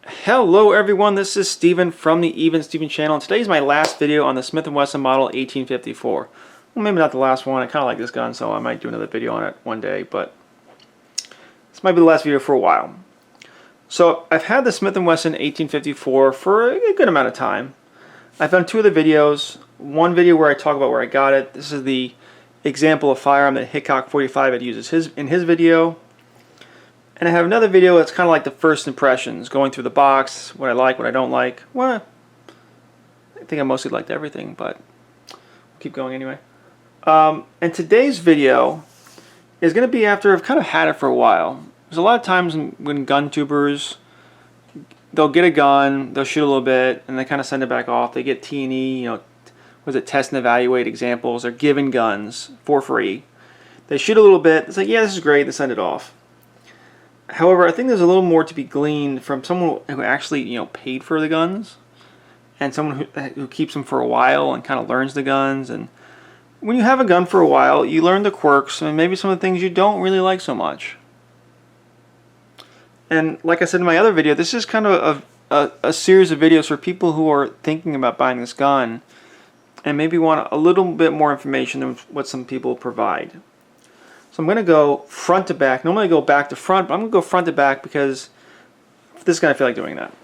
Hello everyone, this is Steven from the Even Steven channel, and today's my last video on the Smith & Wesson Model 1854. Well, maybe not the last one. I kind of like this gun, so I might do another video on it one day, but this might be the last video for a while. So I've had the Smith & Wesson 1854 for a good amount of time. I've done two other videos. One video where I talk about where I got it. This is the example of firearm that Hickok 45 had uses in his video. And I have another video that's kind of like the first impressions, going through the box, what I like, what I don't like. Well, I think I mostly liked everything, but we'll keep going anyway. And today's video is going to be after I've kind of had it for a while. There's a lot of times when gun tubers, they'll get a gun, they'll shoot a little bit, and they kind of send it back off. They get T&E, was it test and evaluate examples. They're given guns for free. They shoot a little bit. It's like, yeah, this is great. They send it off. However, I think there's a little more to be gleaned from someone who actually, paid for the guns, and someone who keeps them for a while and kind of learns the guns. And when you have a gun for a while, you learn the quirks and maybe some of the things you don't really like so much. And like I said in my other video, this is kind of a series of videos for people who are thinking about buying this gun and maybe want a little bit more information than what some people provide. So I'm going to go front to back. Normally I go back to front, but I'm going to go front to back because this is going to feel like doing that.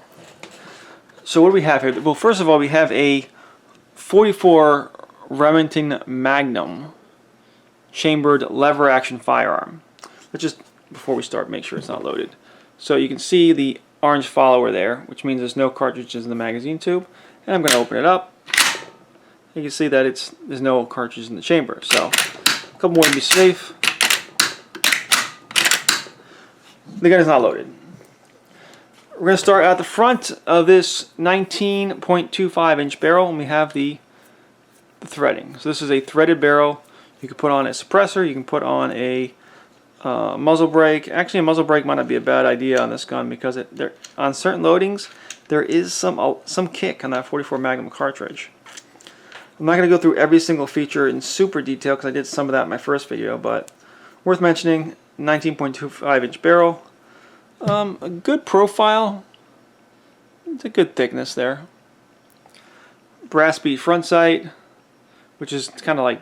So what do we have here? Well, first of all, we have a 44 Remington Magnum chambered lever action firearm. Let's just, before we start, make sure it's not loaded. So you can see the orange follower there, which means there's no cartridges in the magazine tube. And I'm going to open it up. You can see that there's no cartridges in the chamber. So a couple more to be safe. The gun is not loaded. We're going to start at the front of this 19.25 inch barrel, and we have the threading. So this is a threaded barrel. You can put on a suppressor, you can put on a muzzle brake. Actually, a muzzle brake might not be a bad idea on this gun because on certain loadings there is some kick on that 44 Magnum cartridge. I'm not going to go through every single feature in super detail because I did some of that in my first video, but worth mentioning. 19.25 inch barrel, a good profile, it's a good thickness there. Brass bead front sight, which is kind of like,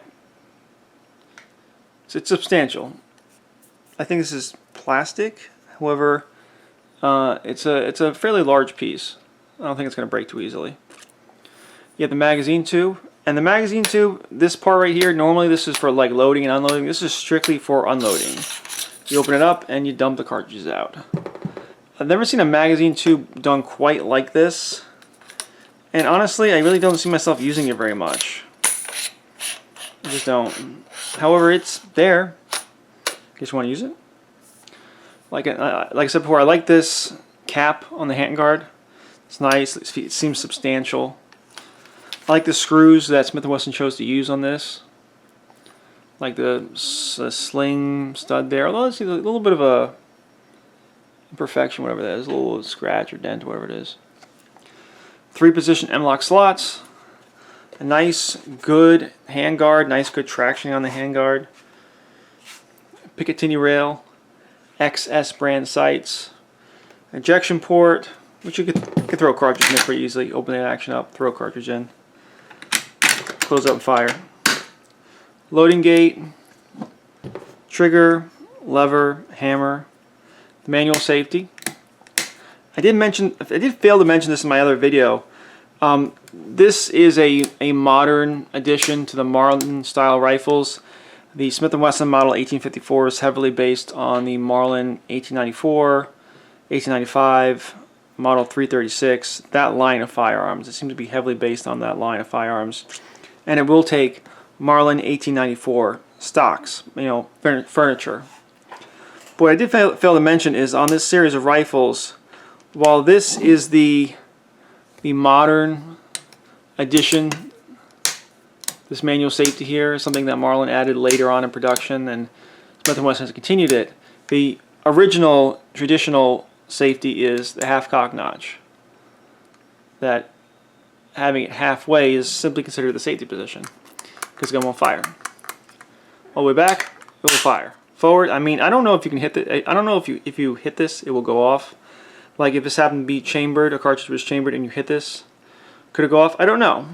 it's substantial. I think this is plastic, however, it's a fairly large piece. I don't think it's going to break too easily. You have the magazine tube, and the magazine tube, this part right here, normally this is for like loading and unloading. This is strictly for unloading. You open it up and you dump the cartridges out. I've never seen a magazine tube done quite like this, and honestly I really don't see myself using it very much. I just don't. However, it's there. Guess you want to use it? Like I said before, I like this cap on the handguard. It's nice. It seems substantial. I like the screws that Smith & Wesson chose to use on this. Like the sling stud there, although it's a little bit of a imperfection, whatever that is, a little scratch or dent, whatever it is. 3-position M-LOK slots, a nice, good handguard, nice, good traction on the handguard. Picatinny rail, XS brand sights, ejection port, which you could throw a cartridge in there pretty easily. Open the action up, throw a cartridge in, close up and fire. Loading gate, trigger, lever, hammer, manual safety. I did fail to mention this in my other video. This is a modern addition to the Marlin style rifles. The Smith & Wesson Model 1854 is heavily based on the Marlin 1894, 1895, Model 336, that line of firearms. It seems to be heavily based on that line of firearms. And it will take Marlin 1894 stocks, furniture. But what I did fail to mention is on this series of rifles, while this is the modern addition, this manual safety here is something that Marlin added later on in production, and Smith & Wesson has continued it. The original traditional safety is the half-cock notch. That having it halfway is simply considered the safety position, because the gun won't fire. All the way back, it will fire. Forward, I mean, I don't know if you can hit the. I don't know if you hit this, it will go off. Like if this happened to be chambered, a cartridge was chambered and you hit this, could it go off? I don't know.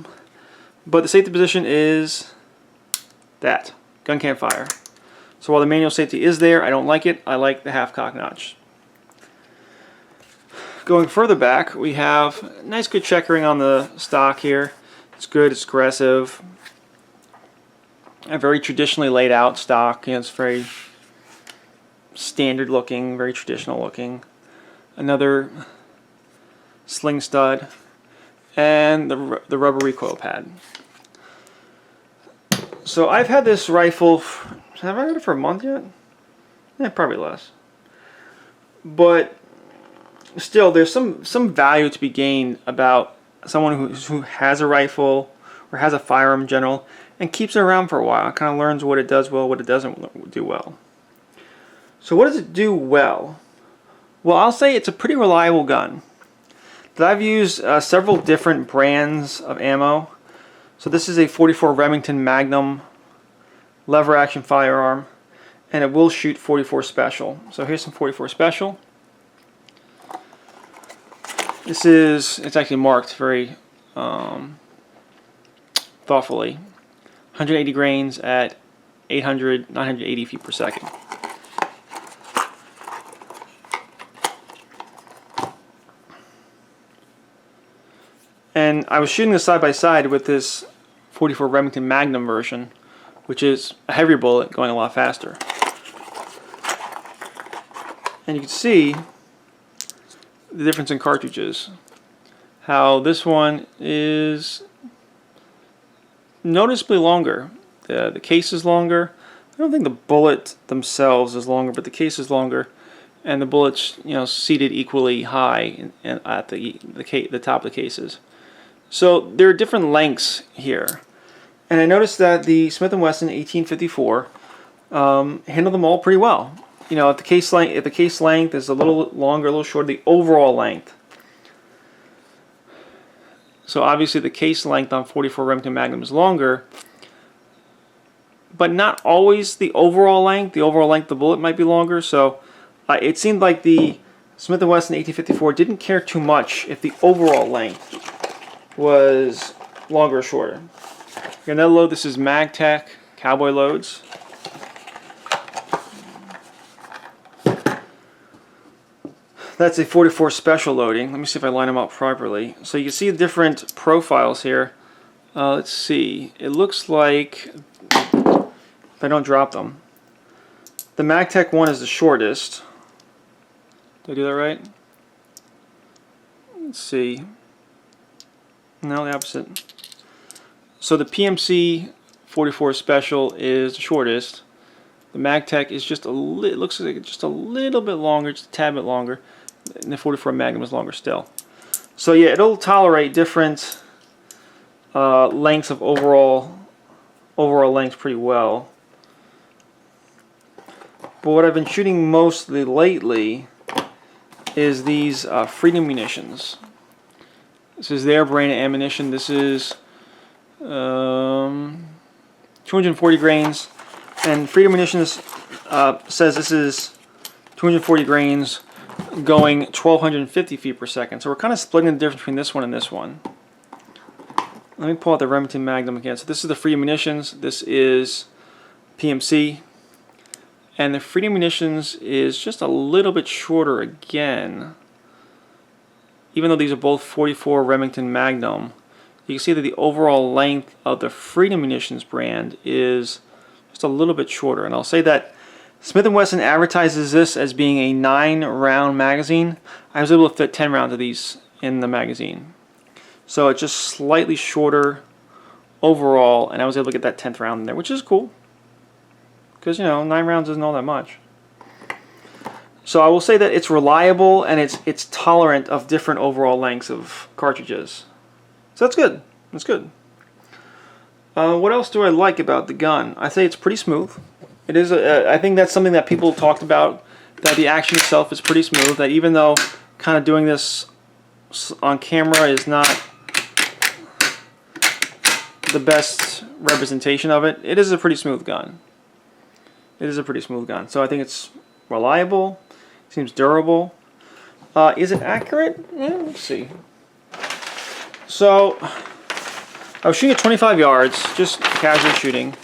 But the safety position is that. Gun can't fire. So while the manual safety is there, I don't like it. I like the half cock notch. Going further back, we have nice good checkering on the stock here. It's good, it's aggressive. A very traditionally laid out stock. You know, it's very standard looking, very traditional looking. Another sling stud. And the rubber recoil pad. So I've had this rifle, have I had it for a month yet? Yeah, probably less. But still, there's some value to be gained about someone who has a rifle or has a firearm in general and keeps it around for a while. Kind of learns what it does well, what it doesn't do well. So what does it do well? Well, I'll say it's a pretty reliable gun. That I've used several different brands of ammo. So this is a 44 Remington Magnum lever action firearm, and it will shoot 44 Special. So here's some 44 Special. It's actually marked very thoughtfully. 180 grains at 800, 980 feet per second. And I was shooting this side by side with this 44 Remington Magnum version, which is a heavier bullet going a lot faster. And you can see the difference in cartridges. How this one is noticeably longer. The case is longer. I don't think the bullet themselves is longer, but the case is longer, and the bullets, you know, seated equally high at the top of the cases. So there are different lengths here, and I noticed that the Smith & Wesson 1854 handled them all pretty well. You know, if the case length is a little longer, a little shorter, the overall length. So obviously the case length on 44 Remington Magnum is longer, but not always the overall length. The overall length of the bullet might be longer. So it seemed like the Smith & Wesson 1854 didn't care too much if the overall length was longer or shorter. Another load, this is MagTech Cowboy loads. That's a 44 Special loading. Let me see if I line them up properly. So you can see the different profiles here. Let's see. It looks like, if I don't drop them, the MagTech one is the shortest. Did I do that right? Let's see. No, the opposite. So the PMC 44 Special is the shortest. The MagTech is just looks like just a little bit longer, just a tad bit longer. And the 44 Magnum is longer still. So yeah, it'll tolerate different lengths of overall lengths pretty well. But what I've been shooting mostly lately is these Freedom munitions. This is their brand of ammunition. This is 240 grains, and Freedom Munitions says this is 240 grains going 1250 feet per second. So we're kind of splitting the difference between this one and this one. Let me pull out the Remington Magnum again. So this is the Freedom Munitions. This is PMC. And the Freedom Munitions is just a little bit shorter again. Even though these are both 44 Remington Magnum, you can see that the overall length of the Freedom Munitions brand is just a little bit shorter. And I'll say that Smith & Wesson advertises this as being a 9-round magazine. I was able to fit 10 rounds of these in the magazine. So it's just slightly shorter overall, and I was able to get that 10th round in there, which is cool. Because, you know, 9 rounds isn't all that much. So I will say that it's reliable and it's tolerant of different overall lengths of cartridges. So that's good. That's good. What else do I like about the gun? I say it's pretty smooth. It is. I think that's something that people talked about, that the action itself is pretty smooth. That even though kind of doing this on camera is not the best representation of it, it is a pretty smooth gun. It is a pretty smooth gun. So I think it's reliable. Seems durable. Is it accurate? Let's see. So, I was shooting at 25 yards, just casual shooting.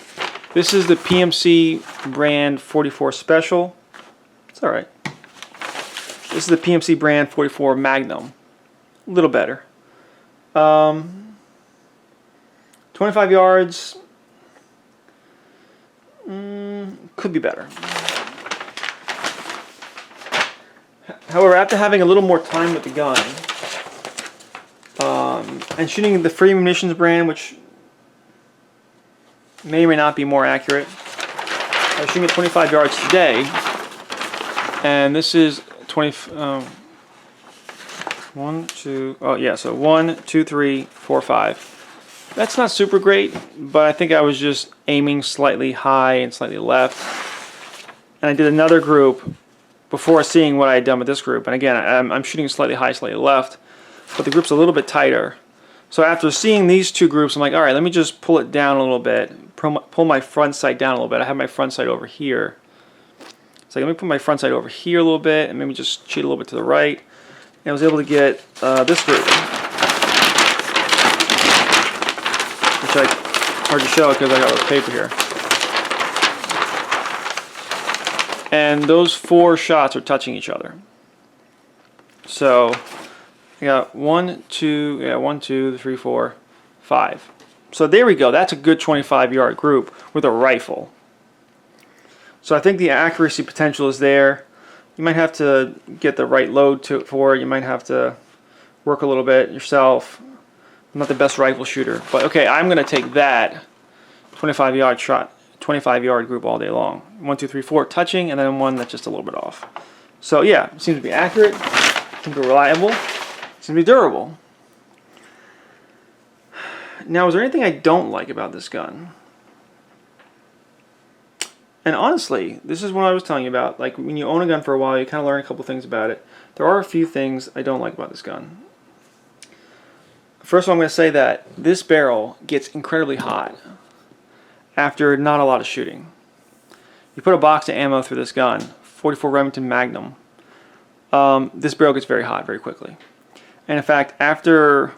This is the PMC brand 44 Special. It's alright. This is the PMC brand 44 Magnum. A little better. 25 yards. Could be better. However, after having a little more time with the gun, and shooting the Free Munitions brand, which may or may not be more accurate, I was shooting at 25 yards today, and this is 20. So 1, 2, 3, 4, 5. That's not super great, but I think I was just aiming slightly high and slightly left. And I did another group before seeing what I had done with this group. And again, I'm shooting slightly high, slightly left, but the group's a little bit tighter. So after seeing these two groups, I'm like, all right, let me just pull it down a little bit, pull my front sight down a little bit. I have my front sight over here. So let me put my front sight over here a little bit, and maybe just cheat a little bit to the right. And I was able to get this group, which hard to show because I got this paper here. And those 4 shots are touching each other. So I got 1, 2, 3, 4, 5. So there we go. That's a good 25-yard group with a rifle. So I think the accuracy potential is there. You might have to get the right load for it. You might have to work a little bit yourself. I'm not the best rifle shooter, but okay, I'm going to take that 25-yard shot, 25-yard group all day long. 1, 2, 3, 4 touching, and then one that's just a little bit off. So yeah, it seems to be accurate, seems to be reliable, seems to be durable. Now, is there anything I don't like about this gun? And honestly, this is what I was telling you about. Like, when you own a gun for a while, you kind of learn a couple things about it. There are a few things I don't like about this gun. First of all, I'm going to say that this barrel gets incredibly hot after not a lot of shooting. You put a box of ammo through this gun, 44 Remington Magnum, this barrel gets very hot very quickly. And in fact, after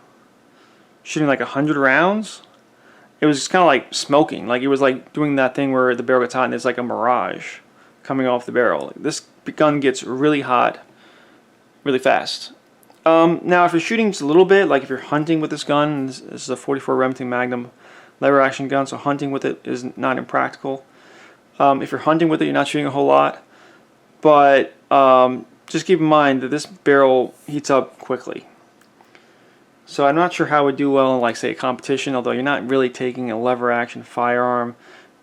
shooting like 100 rounds, it was just kind of like smoking. Like, it was like doing that thing where the barrel gets hot and there's like a mirage coming off the barrel. This gun gets really hot really fast. Now, if you're shooting just a little bit, like if you're hunting with this gun, this is a 44 Remington Magnum lever action gun, so hunting with it is not impractical. If you're hunting with it, you're not shooting a whole lot. But just keep in mind that this barrel heats up quickly. So I'm not sure how it would do well in, like, say, a competition, although you're not really taking a lever action firearm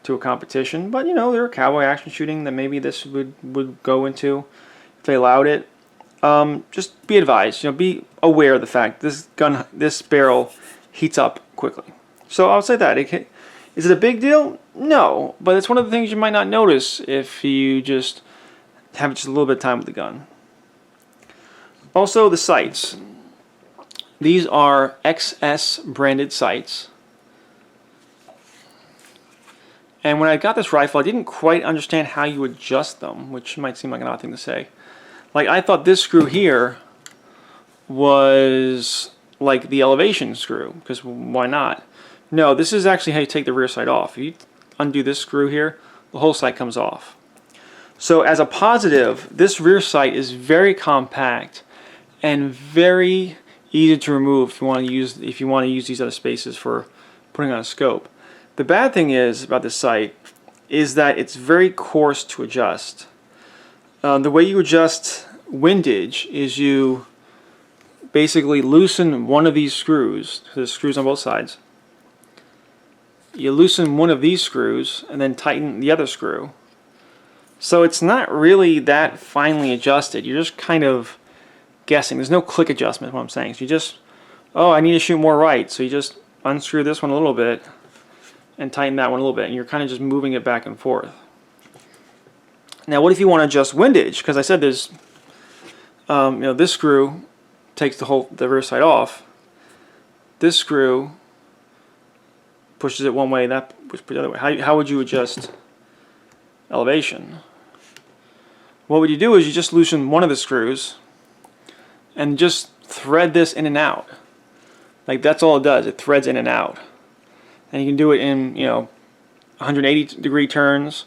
to a competition. But, you know, there are cowboy action shooting that maybe this would go into if they allowed it. Just be advised, you know, be aware of the fact this barrel heats up quickly. So I'll say that. Is it a big deal? No, but it's one of the things you might not notice if you just have just a little bit of time with the gun. Also, the sights. These are XS branded sights. And when I got this rifle, I didn't quite understand how you adjust them, which might seem like an odd thing to say. Like, I thought this screw here was like the elevation screw, because why not? No, this is actually how you take the rear sight off. If you undo this screw here, the whole sight comes off. So as a positive, this rear sight is very compact and very easy to remove if you want to use these other spaces for putting on a scope. The bad thing is about this sight is that it's very coarse to adjust. The way you adjust windage is you basically loosen one of these screws. There's screws on both sides. You loosen one of these screws and then tighten the other screw. So it's not really that finely adjusted. You're just kind of guessing. There's no click adjustment is what I'm saying. So you just, oh, I need to shoot more right. So you just unscrew this one a little bit and tighten that one a little bit. And you're kind of just moving it back and forth. Now, what if you want to adjust windage? Because I said there's, you know, this screw takes the rear sight off. This screw pushes it one way, that pushes it the other way. How would you adjust elevation? What would you do is you just loosen one of the screws, and just thread this in and out. Like, that's all it does. It threads in and out. And you can do it in, 180 degree turns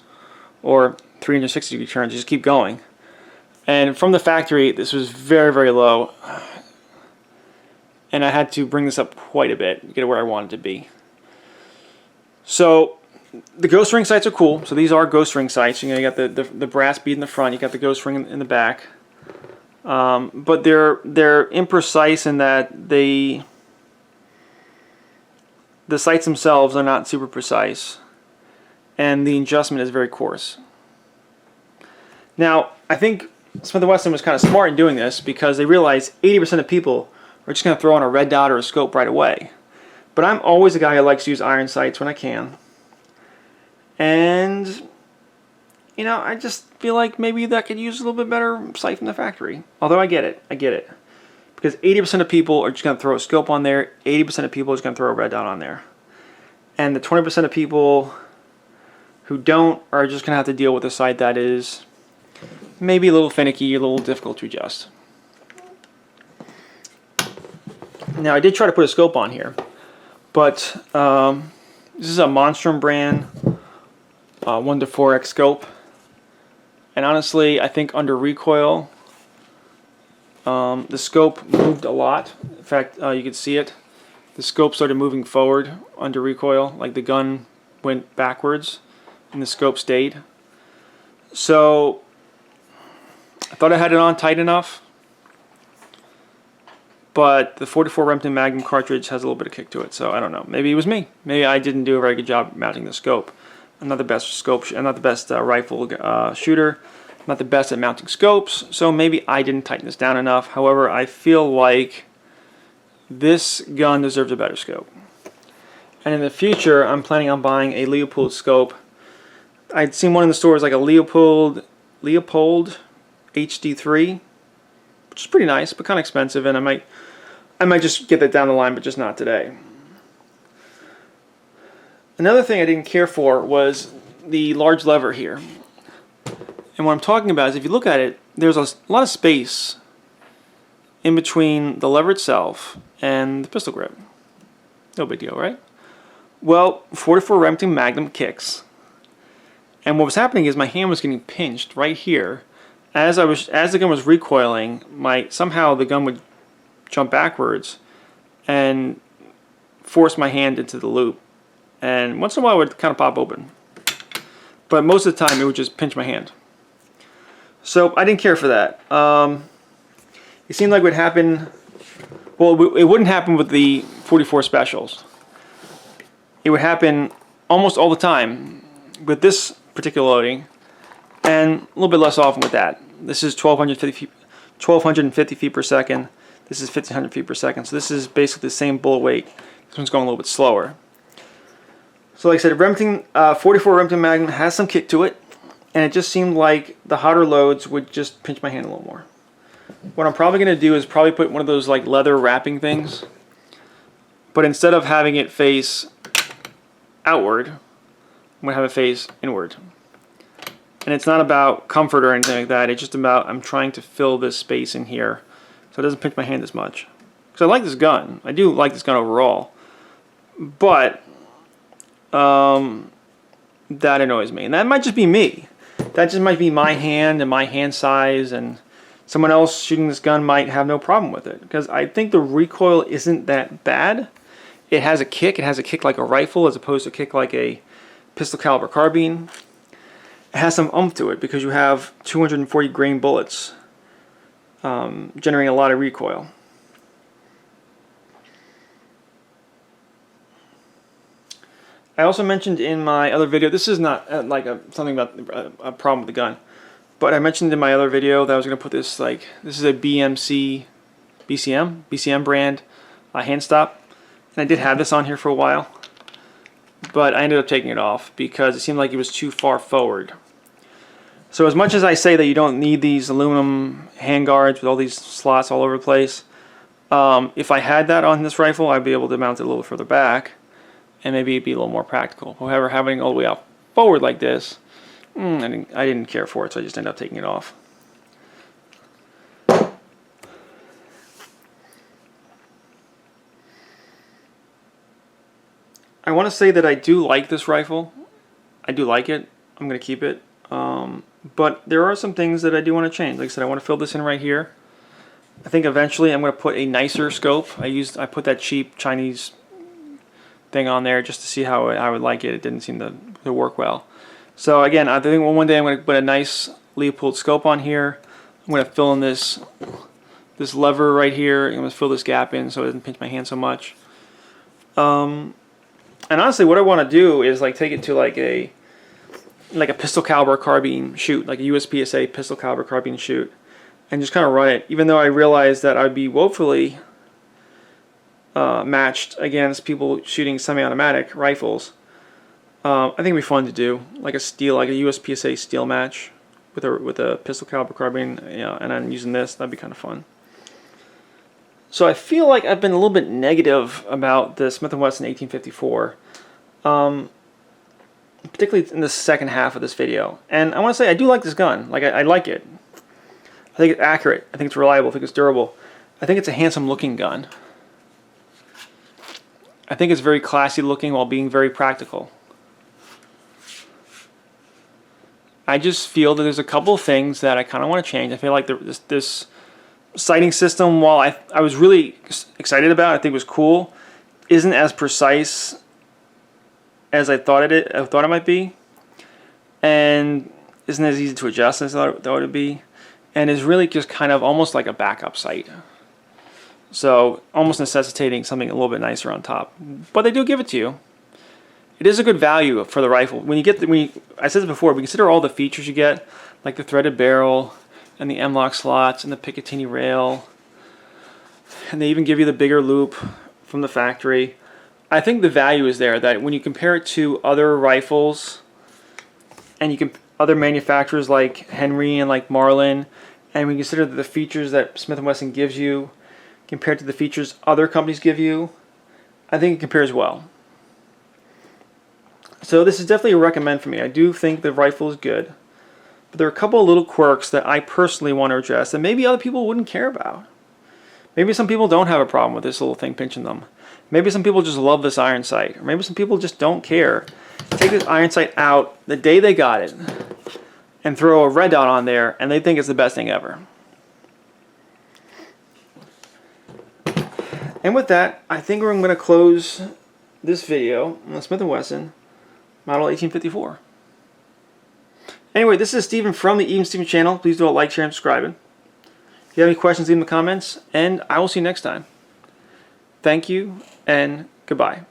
or 360 degree turns. You just keep going. And from the factory, this was very, very low. And I had to bring this up quite a bit to get it where I wanted to be. So the ghost ring sights are cool. So these are ghost ring sights. You got the brass bead in the front. You got the ghost ring in the back. But they're imprecise in that the sights themselves are not super precise, and the adjustment is very coarse. Now, I think Smith & Wesson was kind of smart in doing this because they realized 80% of people are just going to throw on a red dot or a scope right away. But I'm always a guy who likes to use iron sights when I can. And, I just feel like maybe that could use a little bit better sight from the factory. Although I get it. Because 80% of people are just going to throw a scope on there, 80% of people are just going to throw a red dot on there. And the 20% of people who don't are just going to have to deal with a sight that is maybe a little finicky, a little difficult to adjust. Now, I did try to put a scope on here, but this is a Monstrum brand 1 to 4x scope. And honestly, I think under recoil, the scope moved a lot. In fact, you could see it. The scope started moving forward under recoil, like the gun went backwards and the scope stayed. So I thought I had it on tight enough, but the 44 Remington Magnum cartridge has a little bit of kick to it, so I don't know. Maybe it was me. Maybe I didn't do a very good job mounting the scope. I'm not the best rifle shooter. I'm not the best at mounting scopes, so maybe I didn't tighten this down enough. However, I feel like this gun deserves a better scope. And in the future, I'm planning on buying a Leupold scope. I'd seen one in the stores, like a Leupold HD3, which is pretty nice, but kind of expensive, and I might just get that down the line, but just not today. Another thing I didn't care for was the large lever here. And what I'm talking about is, if you look at it, there's a lot of space in between the lever itself and the pistol grip. No big deal, right? Well, 44 Remington Magnum kicks. And what was happening is my hand was getting pinched right here. As the gun was recoiling, somehow the gun would jump backwards and force my hand into the loop. And once in a while it would kind of pop open. But most of the time it would just pinch my hand. So I didn't care for that. It seemed like it would happen, well, it wouldn't happen with the 44 Specials. It would happen almost all the time with this particular loading, and a little bit less often with that. This is 1,250 feet per second. This is 1,500 feet per second. So this is basically the same bullet weight. This one's going a little bit slower. So like I said, Remington 44 Remington Magnum has some kick to it, and it just seemed like the hotter loads would just pinch my hand a little more. What I'm probably going to do is probably put one of those like leather wrapping things, but instead of having it face outward, I'm going to have it face inward. And it's not about comfort or anything like that. It's just about I'm trying to fill this space in here so it doesn't pinch my hand as much. Because I like this gun. I do like this gun overall. But that annoys me. And that might just be me. That just might be my hand and my hand size, and someone else shooting this gun might have no problem with it. Because I think the recoil isn't that bad. It has a kick. It has a kick like a rifle as opposed to a kick like a pistol caliber carbine. It has some oomph to it because you have 240 grain bullets generating a lot of recoil. I also mentioned in my other video, this is not something about a problem with the gun, but I mentioned in my other video that I was going to put this, this is a BCM brand hand stop, and I did have this on here for a while, but I ended up taking it off because it seemed like it was too far forward. So as much as I say that you don't need these aluminum handguards with all these slots all over the place, if I had that on this rifle, I'd be able to mount it a little further back, and maybe it'd be a little more practical. However, having it all the way out forward like this, I didn't care for it, so I just ended up taking it off. I want to say that I do like this rifle. I do like it. I'm going to keep it. But there are some things that I do want to change. Like I said, I want to fill this in right here. I think eventually I'm going to put a nicer scope. I put that cheap Chinese thing on there just to see how I would like it. It didn't seem to work well. So again, I think one day I'm going to put a nice Leupold scope on here. I'm going to fill in this lever right here. I'm going to fill this gap in so it doesn't pinch my hand so much. And honestly, what I want to do is like take it to like a pistol caliber carbine shoot, like a USPSA pistol caliber carbine shoot, and just kind of run it. Even though I realize that I'd be woefully matched against people shooting semi-automatic rifles, I think it'd be fun to do like a USPSA steel match with a pistol caliber carbine, and I'm using this. That'd be kind of fun. So I feel like I've been a little bit negative about the Smith & Wesson 1854, particularly in the second half of this video. And I want to say I do like this gun. Like I like it. I think it's accurate. I think it's reliable. I think it's durable. I think it's a handsome looking gun. I think it's very classy looking while being very practical. I just feel that there's a couple of things that I kind of want to change. I feel like this sighting system, while I was really excited about, I think it was cool, isn't as precise as I thought it might be, and isn't as easy to adjust as I thought it would be, and is really just kind of almost like a backup sight. So almost necessitating something a little bit nicer on top. But they do give it to you. It is a good value for the rifle. I said this before, we consider all the features you get, like the threaded barrel and the M-LOK slots and the Picatinny rail, and they even give you the bigger loop from the factory. I think the value is there, that when you compare it to other rifles and other manufacturers like Henry and like Marlin, and when you consider the features that Smith & Wesson gives you compared to the features other companies give you, I think it compares well. So this is definitely a recommend for me. I do think the rifle is good, but there are a couple of little quirks that I personally want to address that maybe other people wouldn't care about. Maybe some people don't have a problem with this little thing pinching them. Maybe some people just love this iron sight, or maybe some people just don't care. Take this iron sight out the day they got it and throw a red dot on there, and they think it's the best thing ever. And with that, I think I'm going to close this video on the Smith & Wesson Model 1854. Anyway, this is Steven from the Even Steven channel. Please do like, share, and subscribe. If you have any questions, leave them in the comments, and I will see you next time. Thank you, and goodbye.